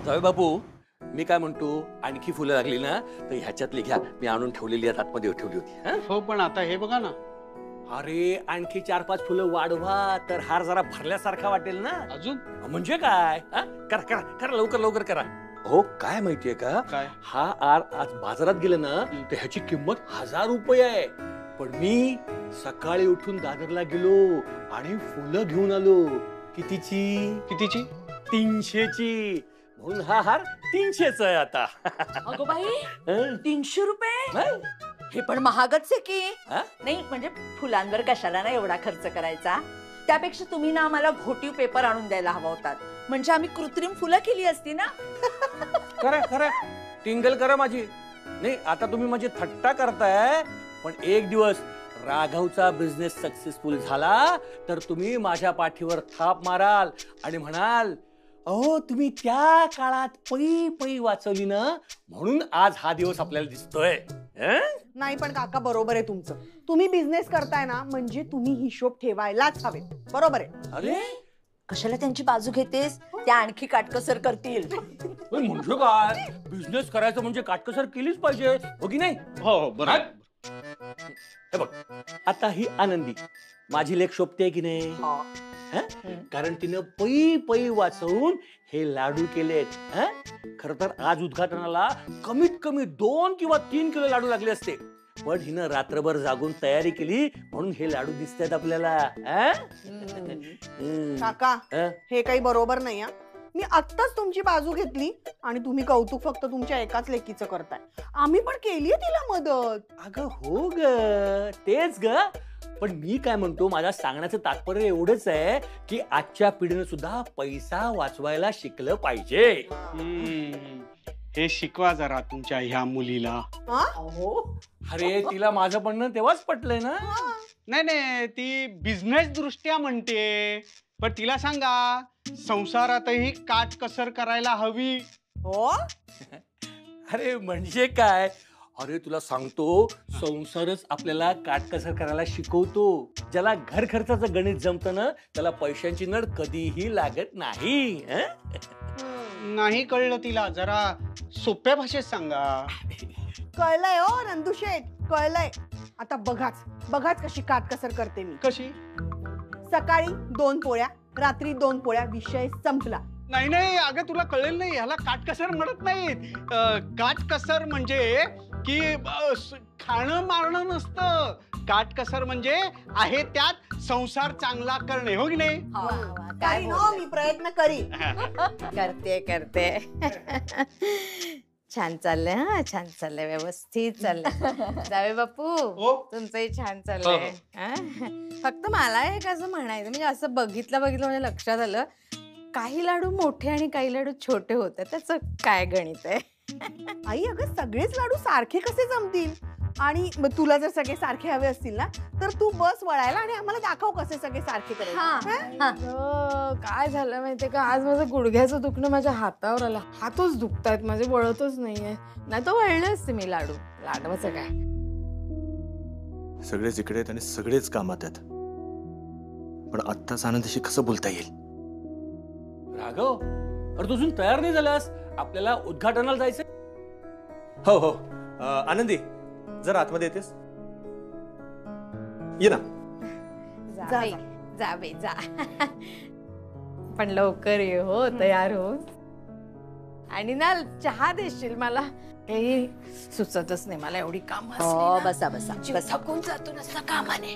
जावे बापू, मी काय म्हणतो, आणखी फुलं लागली ना तर ह्याच्यातली घ्या, मी आणून ठेवलेली आहेत, आतमध्ये ठेवली होती. हो पण आता हे बघा ना. अरे आणखी 4-5 फुलं वाढवा तर हार जरा भरल्यासारखा वाटेल ना. अजून म्हणजे काय? करा करा करा, लवकर लवकर करा. हो काय माहितीये का, काय? हा हार आज बाजारात गेलं ना तर ह्याची किंमत 1000 रुपये आहे. पण मी सकाळी उठून दादरला गेलो आणि फुलं घेऊन आलो. कितीची? 300ची. म्हणून हा हार 300चा आहे आता. अगो बाई, 300 रुपये? हे पण महागच आहे की. नाही म्हणजे फुलांवर कशाला ना एवढा खर्च करायचा. त्यापेक्षा तुम्ही ना आम्हाला घोटीव पेपर आणून द्यायला हवा होता, म्हणजे आम्ही कृत्रिम फुलं केली असती ना. खरं खरं, टिंगल करा माझी. नाही आता तुम्ही माझी थट्टा करताय, पण एक दिवस राघवचा बिझनेस सक्सेसफुल झाला तर तुम्ही माझ्या पाठीवर थाप माराल आणि म्हणाल, अहो तुम्ही त्या काळात पै पै वाचवली ना, म्हणून आज हा दिवस आपल्याला दिसतोय. नाही पण काका बरोबर आहे तुमचं. तुम्ही बिझनेस करताय ना, म्हणजे तुम्ही हिशोब ठेवायलाच हवे. बरोबर आहे. अरे कशाला त्यांची बाजू घेतेस? त्या आणखी काटकसर करतील. म्हणजे काय, बिझनेस करायचं म्हणजे काटकसर केलीच पाहिजे, हो की नाही? हो बरोबर. हे बघ, आता ही आनंदी माझी लेक शोभते की नाही? कारण तिनं पै पै वाचवून हे लाडू केलेत. खर तर आज उद्घाटनाला कमीत कमी 2 किंवा 3 किलो लाडू लागले असते, पण हिनं रात्रभर जागून तयारी केली म्हणून हे लाडू दिसतात आपल्याला. काका हे काही बरोबर नाही. मी आत्ताच तुमची बाजू घेतली आणि तुम्ही कौतुक फक्त तुमच्या एकाच लेकीचं करताय. आम्ही पण केलीये तिला मदत. अगं हो ग, तेच ग. पण मी काय म्हणतो, माझ्या सांगण्याचं तात्पर्य एवढंच आहे की आजच्या पिढीने सुद्धा पैसा वाचवायला शिकलं पाहिजे. हे शिकवा जरा तुमच्या ह्या मुलीला. अरे तिला माझं म्हणणं तेव्हाच पटलंय ना. नाही ती बिझनेस दृष्ट्या म्हणते, पण तिला सांगा संसारातही काटकसर करायला हवी. हो अरे म्हणजे काय, अरे तुला सांगतो, संसारच आपल्याला काटकसर करायला शिकवतो. ज्याला घर खर्चाचं गणित जमतं ना, त्याला पैशांची नड कधीही लागत नाही. नाही कळलं तिला, जरा सोप्या भाषेत सांगा. कळलंय हो नंदुशेठ, कळलंय. आता बघाच कशी काटकसर करते मी. कशी? सकाळी 2 पोळ्या, रात्री 2 पोळ्या, विषय संपला. नाही अगं तुला कळेल नाही, ह्याला काटकसर म्हणत नाहीत. काटकसर म्हणजे की खाणं मारणं नसतं. काटकसर म्हणजे आहे त्यात संसार चांगला करणे, हो की नाही? काय मी प्रयत्न करीन. करते छान चाललंय. छान चाललंय, व्यवस्थित चाललंय. जावे बापू तुमचंही छान चाललंय. फक्त मला एक असं म्हणायचं, म्हणजे असं बघितलं म्हणजे लक्षात आलं, काही लाडू मोठे आणि काही लाडू छोटे होते, त्याचं काय गणित आहे? आई अगं सगळेच लाडू सारखे कसे जमतील? आणि तुला जर सगळे सारखे हवे असतील ना, तर तू बस वळायला आणि आम्हाला दाखव कसे सगळे सारखे करायचे. काय झालं माहितीये का, आज माझं गुडघ्याचं दुखणं माझ्या हातावर आलं. हातच दुखतायत माझे, वळतच नाहीये. नाही तर वळले असते मी लाडू. लाडवाचं काय, सगळेच इकडे आहेत आणि सगळेच कामात आहेत, पण आत्ताच आनंदशी कसं बोलता येईल? राघव, अरे तू अजून तयार नाही झालास, आपल्याला उद्घाटनाला जायचं. हो आनंदी, जरा आतमध्ये येतेस? ये ना. जा पण लवकर ये हो, तयार हो. आणि ना चहा देशील मला? काही सुचतच नाही मला, एवढी काम. बसा थकून जातो नसता कामाने.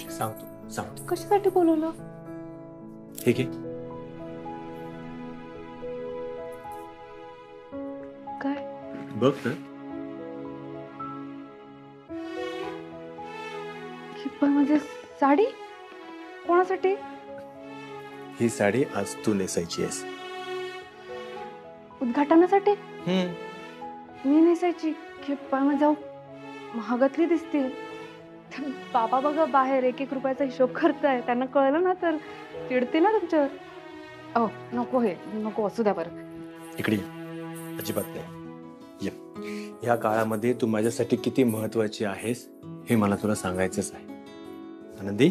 सांगतो. कशासाठी बोलवलं? ठीक आहे. काय बघ तर. म्हणजे साडी कोणासाठी? ही साडी आज तू नेसायची आहेस. उद्घाटनासाठी? मी नेसायची? खेप्पा जाऊ, महागातली दिसते. बाबा बघा बाहेर 1-1 रुपयाचा हिशोब करताय, त्यांना कळलं ना तर चिडते ना तुमच्यावर. नको, हे नको, असू द्या बरं. इकडे अजिबात नाही. या काळामध्ये तू माझ्यासाठी किती महत्वाची आहेस हे मला तुला सांगायचंच आहे. आनंदी,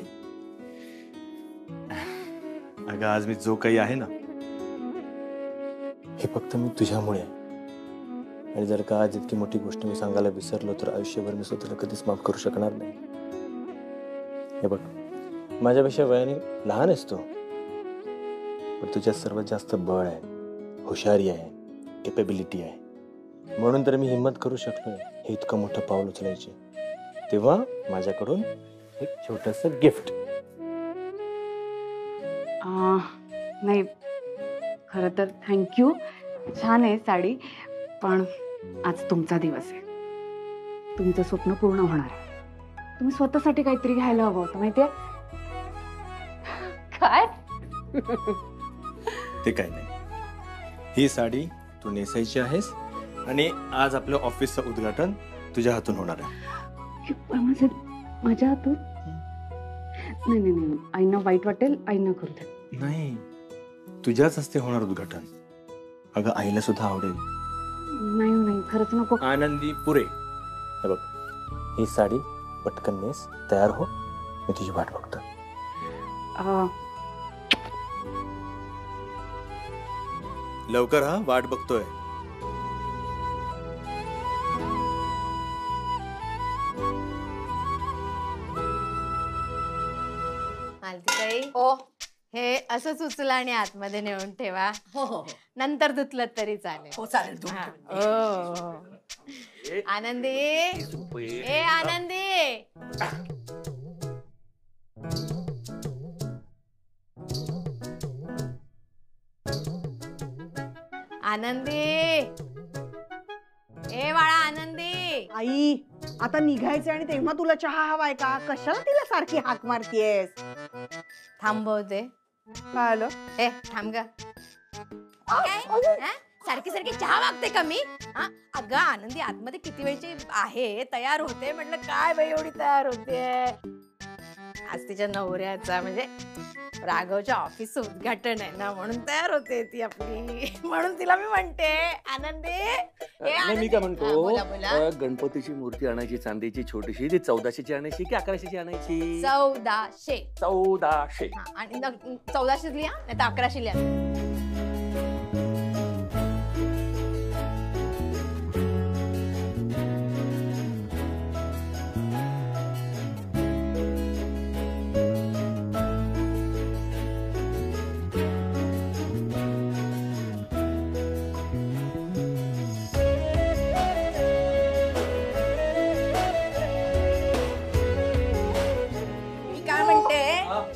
अगं आज मी जो काही आहे ना हे फक्त मी तुझ्यामुळे आहे. आणि जर का आज इतकी मोठी गोष्ट मी सांगायला विसरलो तर आयुष्यभर मी स्वतःला कधीच माफ करू शकणार नाही. हे बघ, माझ्यापेक्षा वयाने लहान आहेस तू, पण तुझ्यात सर्वात जास्त बळ आहे, हुशारी आहे, केपेबिलिटी आहे. म्हणून तर मी हिंमत करू शकलोय हे इतकं मोठं पाऊल उचलायचे. तेव्हा माझ्याकडून एक छोटंसं गिफ्ट. नाही, खरं तर थँक्यू. छान आहे साडी, पण आज तुमचा दिवस आहे. तुमचं स्वप्न पूर्ण होणार आहे. तुम्ही स्वतःसाठी काहीतरी घ्यायला हवं होतं माहितीये. काय? ते काय नाही, ही साडी तू नेसायची आहेस आणि आज आपल्या ऑफिसचं उद्घाटन तुझ्या हातून होणार आहे. माझ्या हातून? नाही नाही नाही, आईना वाईट वाटेल, आईना करू दे. नाही, तुझ्याच हस्ते होणार उद्घाटन. अगं आईला सुद्धा आवडेल. नाही नाही, खरंच नको. आनंदी पुरे. हे बघ, ही साडी पटकन नेस, तयार हो, मी तुझी वाट बघतो. लवकर हा, वाट बघतोय. मालतीताई, ओ हे असंच उचला आणि आतमध्ये नेऊन ठेवा. हो हो हो. नंतर धुतलं तरी चालेल. हो चालेल. हा. ओ. आनंदी, ए आनंदी, आनंदी, ए बाळा आनंदी. आई, आता निघायचं आणि तेव्हा तुला चहा हवाय का? कशाला तिला सारखी हाक मारतीयेस? थांबवते. काय आलं? ए थांब ग. काय? हा? सारखी सारखी चहा मागते का मी? हा? अगं आनंदी आतमध्ये किती वेळची आहे, तयार होते. म्हटलं काय बाई एवढी तयार होते. आज तिच्या नवऱ्याचा म्हणजे राघवच्या ऑफिसचं उद्घाटन आहे ना, म्हणून तयार होते ती आपली. म्हणून तिला मी म्हणते आनंदी. मी काय म्हणतो, बोला बोला. गणपतीची मूर्ती आणायची चांदीची छोटीशी, ती 1400ची आणायची की 1100ची आणायची? 1400. 1400. आणि 1400 लिहा नाही तर 1100 लिहा.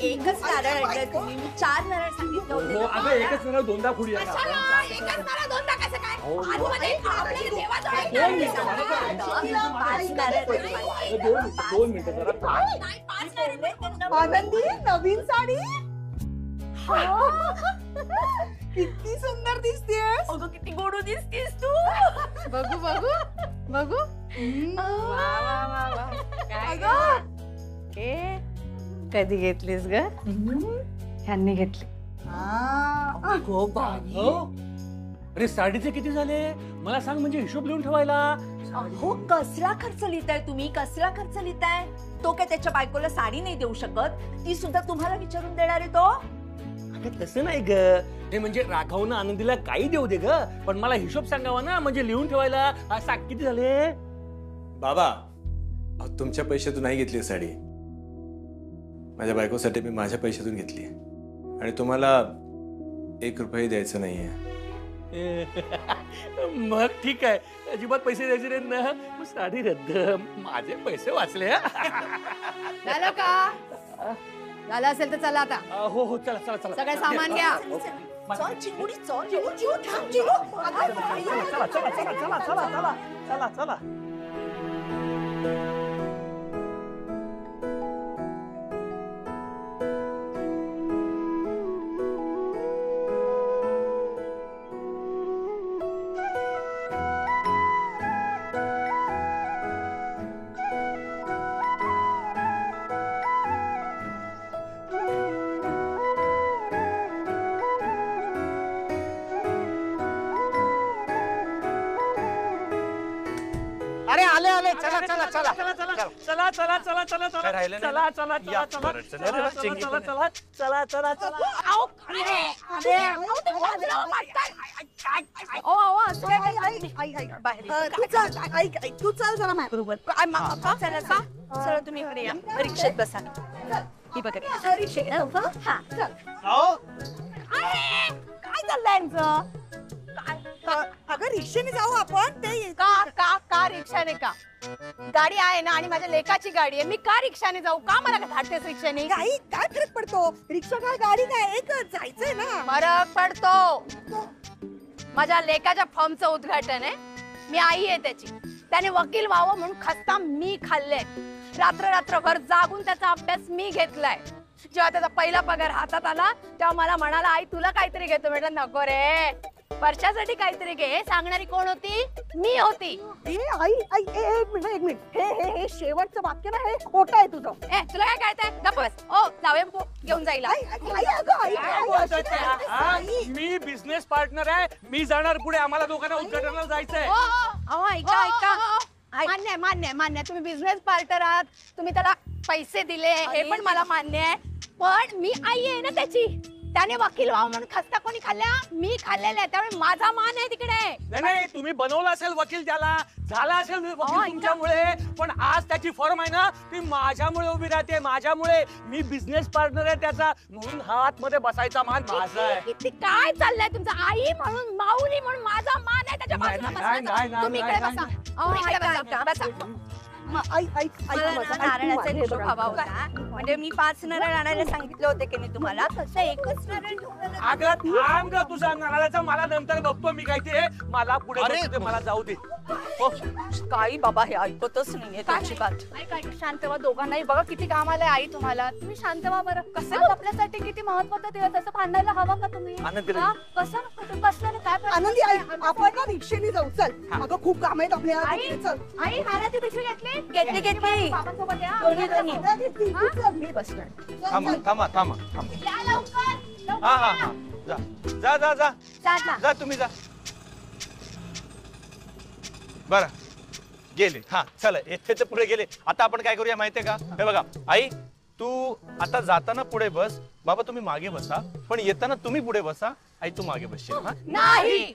एकच नारळ आणलंय तुम्ही, मी 4 नारळ सांगितलं होते. हो, अगं एकच नारळ दोनदा फुडी आहे. कशाला? एकच नारळ दोनदा कसं काय? आतमध्ये आपल्या देवाजवळ एक दोन नारळ मिनिटं, दिसतं. मला काय? 5 नारळ दोन मिनिटं जरा. नाही, 5 नारळ भेटतात. आनंदी, नवीन साडी? किती सुंदर दिसतेस. अगं किती गोडू दिसतीस तू. बघू बघू बघू. वा वा वा वा. काय गं? ए कधी घेतलीस ग? ह्यांनी घेतली. हो? अरे साडीचे किती झाले मला सांग, म्हणजे हिशोब लिहून ठेवायला. हो, कसला खर्च लिहिताय तुम्ही? कसला खर्च लिहिताय? तो काय त्याच्या बायकोला साडी नाही देऊ शकत? ती सुद्धा तुम्हाला विचारून देणार आहे तो? अगं तसं नाही ग, हे म्हणजे राघवनं आनंदीला काही देऊ दे ग, पण मला हिशोब सांगावा ना, म्हणजे लिहून ठेवायला. सांग किती झाले? बाबा, तुमच्या पैशातून नाही घेतली साडी, माझ्या बायकोसाठी मी माझ्या पैशातून घेतली आणि तुम्हाला 1 रुपया द्यायचं नाहीये. मग ठीक आहे, अजिबात पैसे द्यायचे नाहीत ना, मग साडी रद्द. माझे पैसे वाचले. झालं का? झालं असेल तर चला आता. हो हो, चला चला चला. सगळं सामान घ्या. चल चिमुडी, चल. चिमू, थांब, चिमू. चला चला चला चला चला चला चला चला. अरे आले आले, चला चला चला चला चला चला चला चला चला चला राहिलं नाही? चला चला चला या, चला चला, चला चला, चला चिंगी चला पण. चला चला चला चला. ओ असं काय करताय? तू चल, ऐक ऐक, तू चल जरा माझ्याबरोबर. चला चला तुम्ही इकडे या रिक्षेत बसा ही बघा रिक्षेत हा अहो, काय चाललंय यांचं अगं रिक्षेने जाऊ आपण. ते का रिक्षाने का? गाडी आहे ना, आणि माझ्या लेकाची गाडी आहे. मी का रिक्षाने जाऊ? का मला धाडतेस रिक्षाने? काही काय फरक पडतो? रिक्षा काय गाडी काय एकच, जायचंय ना. फरक पडतो. माझ्या लेकाच्या फॉर्मचं उद्घाटन आहे. मी आई आहे त्याची. त्याने वकील व्हावं म्हणून खस्ता मी खाल्ले. रात्रभर जागून त्याचा अभ्यास मी घेतलाय. जेव्हा त्याचा पहिला पगार हातात आला तेव्हा मला म्हणाला, आई तुला काहीतरी घेतो. म्हटलं नको रे, वर्षासाठी काहीतरी घे. सांगणारी कोण होती? मी होती. आई आई एक मिनिट हे शेवटचं वाक्य ना, हे खोटं आहे तुझं. तुला काय कळतंय? गप्प बस. ओ जाऊया घेऊन जाईल. मी बिझनेस पार्टनर आहे. मी जाणार पुढे. आम्हाला दोघांना उद्घाटनाला जायचंय. मान्य. तुम्ही बिझनेस पार्टनर आहात. तुम्ही त्याला पैसे दिले हे पण मला मान्य आहे. पण मी आई आहे ना त्याची. त्याने वकील व्हावं म्हणून खस्ता कोणी खाल्ल्या? मी खाल्लेला आहे. त्यामुळे माझा मान आहे तिकडे. नाही तुम्ही बनवला असेल वकील, त्याला झाला असेल वकील तुमच्यामुळे. पण आज त्याची फर्म आहे ना, ती माझ्यामुळे उभी राहते. माझ्यामुळे. मी बिझनेस पार्टनर आहे त्याचा, म्हणून हात मध्ये बसायचा मान माझा आहे. किती काय चाललंय तुमचं? आई म्हणून, माऊली म्हणून माझा मान आहे त्याच्या बाजूला बसण्याचा. तुम्ही इकडे बसा. बसा. मला नारळाचा लेप हवा होता. म्हणजे मी 5 नारळ आणायला सांगितलं होते की नाही तुम्हाला, तसं एकच नारळ घेऊन आला. अगं थांब ग, तुझा नारळाचा मला नंतर बघतो मी. काय ते मला पुढे बघू दे, मला जाऊ दे. काही बाबा हे ऐकतच नाहीये त्याची बात. शांत व्हा दोघांनाही. बघा किती काम आलंय आई तुम्हाला. तुम्ही शांत व्हा बरं. कसं आपल्यासाठी किती महत्वाचा दिवस, असं भांडायला हवं का तुम्ही? कसं बसलं काय? आनंदी आई, आपण ना रिक्षेने जाऊ. चल अगं खूप काम आहेत आपल्याला. चल आई हाराची पिशवी घेतली घेतली बाबांसोबत या. मी बसणार. थांबा या लवकर. हा जा तुम्ही जा. बरं गेले. हा चला, इथे तर पुढे गेले. आता आपण काय करूया माहितीये का? हे बघा आई, तू आता जाताना पुढे बस. बाबा तुम्ही मागे बसा. पण येताना तुम्ही पुढे बसा. आई तू मागे बसशील. हा नाही.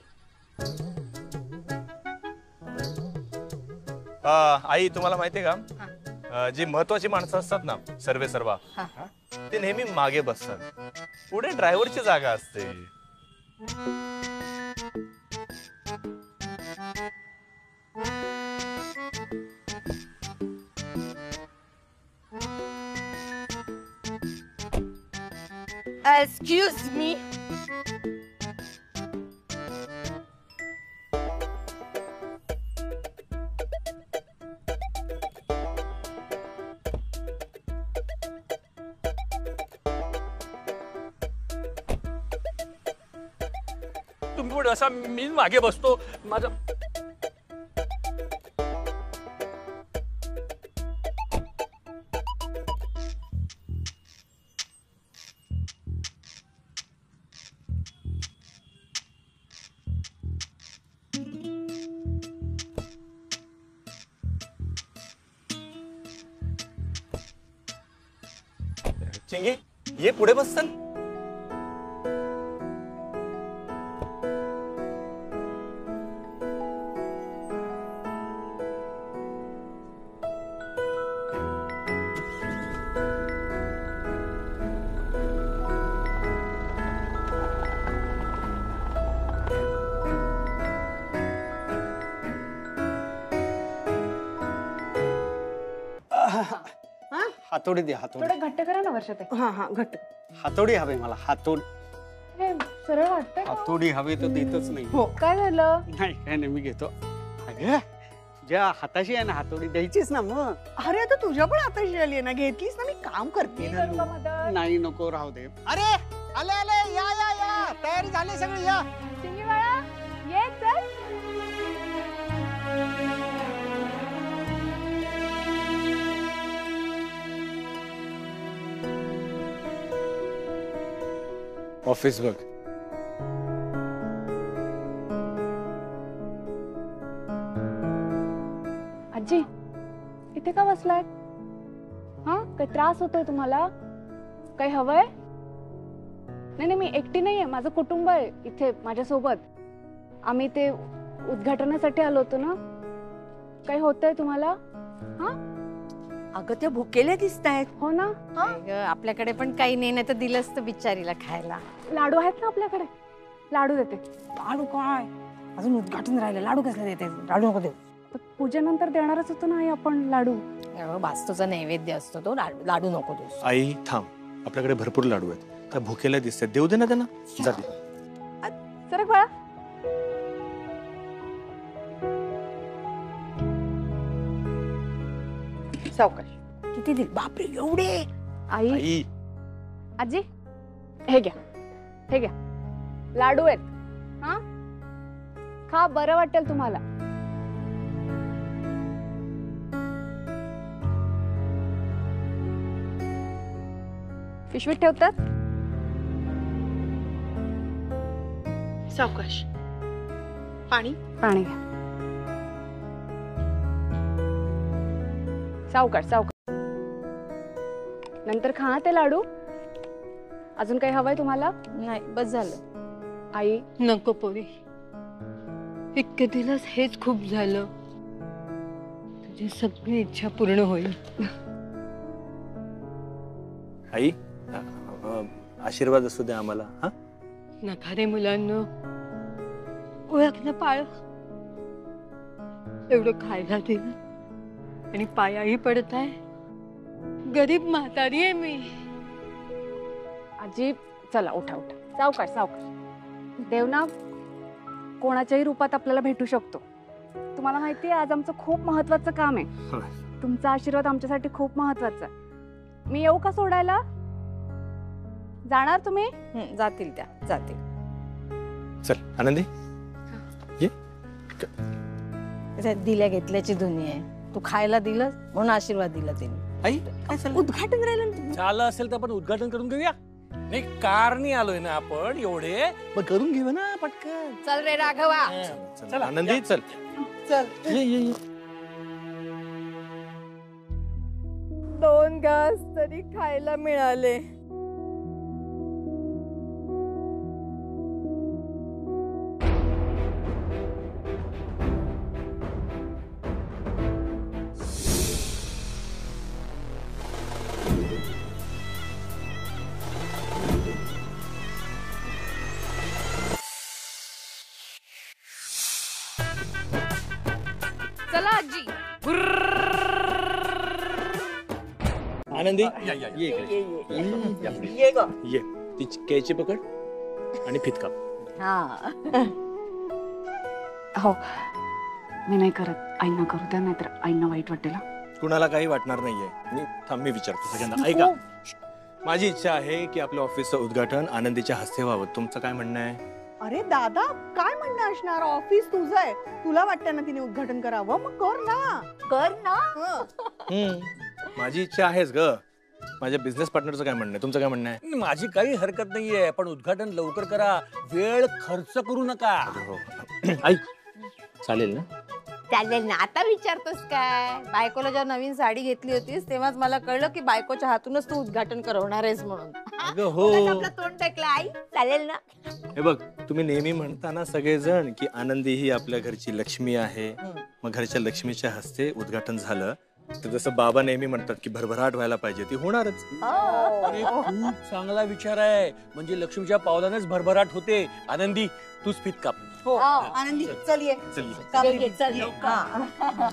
आई तुम्हाला माहितीये का, जी महत्वाची माणसं असतात ना, सर्वा ते नेहमी मागे बसतात. पुढे ड्रायव्हरची जागा असते. Excuse me. तुम्ही पुढे असा, मी मागे बसतो. माझं चिंगी ये पुढे बस. चल हातोडी दे. हातोडी थोडं घट्ट करा ना वर्षात. हा घट्ट. हातोडी हवे मला. हातोडी सरळ वाटतंय. हातोडी हवे तर देतच नाही. हो. काय झालं? नाही काय नाही, मी घेतो. अगं तुझ्या हाताशी आहे ना हातोडी, द्यायचीच ना मग. अरे आता तुझ्या पण हाताशी आली आहे ना, घेतलीस ना. मी काम करते. नाही नको, राहू दे. अरे आले आले, या या या, तयारी झाली सगळी. या चिंगी बाळा ये चल. ऑफिस बघ. आजी इथे का बसलाय? हा काही त्रास होतोय तुम्हाला? काही हवंय? नाही मी एकटी नाहीये, माझं कुटुंब आहे इथे माझ्यासोबत. आम्ही ते उद्घाटनासाठी आलो होतो ना. काही होतंय तुम्हाला? अगं त्या भुकेल्या दिसतायत. हो ना. नाही ग, आपल्याकडे पण काही नाही तर दिलं असतं बिचारीला खायला. लाडू आहेत ना आपल्याकडे? लाडू देते. लाडू काय, अजून उद्घाटन राहिलं, लाडू कसले देते? लाडू नको देऊ. तर पूजेनंतर देणारच होतो ना आई आपण लाडू. वास्तूचा नैवेद्य असतो तो, लाडू नको देऊ. आई थांब, आपल्याकडे भरपूर लाडू आहेत. त्या भुकेला दिसतात, देऊ दे ना त्यांना. जाते. सरक बाळा. सावकाश. किती दिल? बापरे एवढे. आई आई आजी हे घ्या, हे घ्या लाडू आहेत. हा खा, बरं वाटेल तुम्हाला. पिशवीत ठेवतात. सावकाश. पाणी. पाणी घ्या. सावकाश सावकाश. नंतर खा ते लाडू. अजून काही हवंय तुम्हाला? नाही बस झालं. आई नको पोरी, इतके दिवस हेच खूप झालं. तुझी सगळी इच्छा पूर्ण होईल. आई आशीर्वाद असू दे आम्हाला. हा नका रे मुलांना, ओळखणं पाळ. एवढं खायला दिलं आणि पायाही पडताय. गरीब म्हातारी आहे मी. आजी चला उठा उठा. सावकाश सावकाश. देव ना कोणाच्याही रूपात आपल्याला भेटू शकतो. तुम्हाला माहितीये आज आमचं खूप महत्वाचं काम आहे. तुमचा आशीर्वाद आमच्यासाठी खूप महत्वाचा आहे. मी येऊ का सोडायला? जाणार तुम्ही? जातील त्या, जातील. चल आनंदी ये. दिल्या घेतल्याची दुनिया आहे. तू खायला दिलं म्हणून आशीर्वाद दिला तिने. आई काय चाललंय? उद्घाटन राहिलं ना. झालं असेल तर आपण उद्घाटन करून घेऊया. नाही कारणी आलोय ना आपण एवढे, मग करून घेऊ ना पटकन. चल रे राघवा. चल आनंदी चल. चल. ये. 2 घास तरी खायला मिळाले. चला आजी. आनंदी ये इकडे. ये ती कैची पकड आणि फित काप. हो मी नाही करत. आईंना करू द्या, नाहीतर आईंना वाईट वाटेल. कुणाला काही वाटणार नाहीये. मी विचारतो सगळ्यांना. ऐका, माझी इच्छा आहे की आपल्या ऑफिसचं उद्घाटन आनंदीच्या हस्ते व्हावं. तुमचं काय म्हणणं आहे? अरे दादा काय म्हणणं असणार, ऑफिस तुझं आहे. तुला वाटतं ना तिने उद्घाटन करावं, मग कर ना. कर ना. माझी इच्छा आहेच ग. माझ्या बिझनेस पार्टनरचं काय म्हणणं आहे? तुमचं काय म्हणणं आहे? माझी काही हरकत नाहीये, पण उद्घाटन लवकर करा. वेळ खर्च करू नका. आई चालेल ना? चालेल ना. आता विचारतोस काय? बायकोला जेव्हा नवीन साडी घेतली होतीस तेव्हाच मला कळलं की बायकोच्या हातूनच तू उद्घाटन करवणार आहेस म्हणून. अगं हो. आपलं तोंड टाकलं. आई चालेल ना. हे बघ, तुम्ही नेहमी म्हणता ना सगळेजण की आनंदी ही आपल्या घरची लक्ष्मी आहे. मग घरच्या लक्ष्मीच्या हस्ते उद्घाटन झालं तर जसं बाबा नेहमी म्हणतात की भरभराट व्हायला पाहिजे, ती होणारच. अरे खूप चांगला विचार आहे. म्हणजे लक्ष्मीच्या पावलानेच भरभराट होते. आनंदी तूच फित काप. हो आनंदी चल ये. चल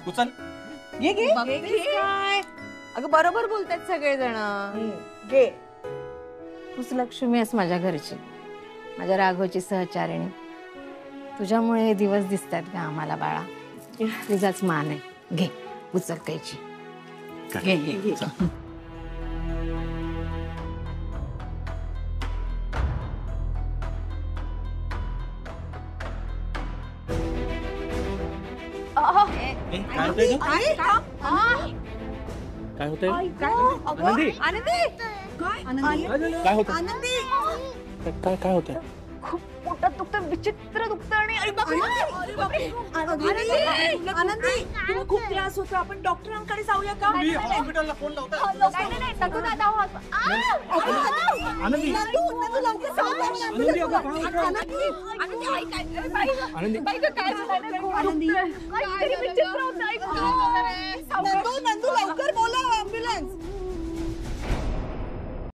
उचल. काय अगं बरोबर बोलतात सगळेजण. घे. तूच लक्ष्मी आहेस माझ्या घरची, माझ्या राघवची सहचारिणी. तुझ्यामुळे हे दिवस दिसतात का आम्हाला बाळा. तुझाच मान आहे. घे उचल कैची. घे. काय होतंय? आनंदी आनंदी काय होतं? काय होतंय? खूप पोटात दुखतं, विचित्र दुखतं आणि अरे बापरे, अरे बापरे. आनंदी तुला खूप त्रास होतो, आपण डॉक्टरांकडे जाऊया का? हॉस्पिटलला फोन लावतो. आनंदी नंदू, लवकर सांग. आनंदी, अगं, काय होतं? आनंदी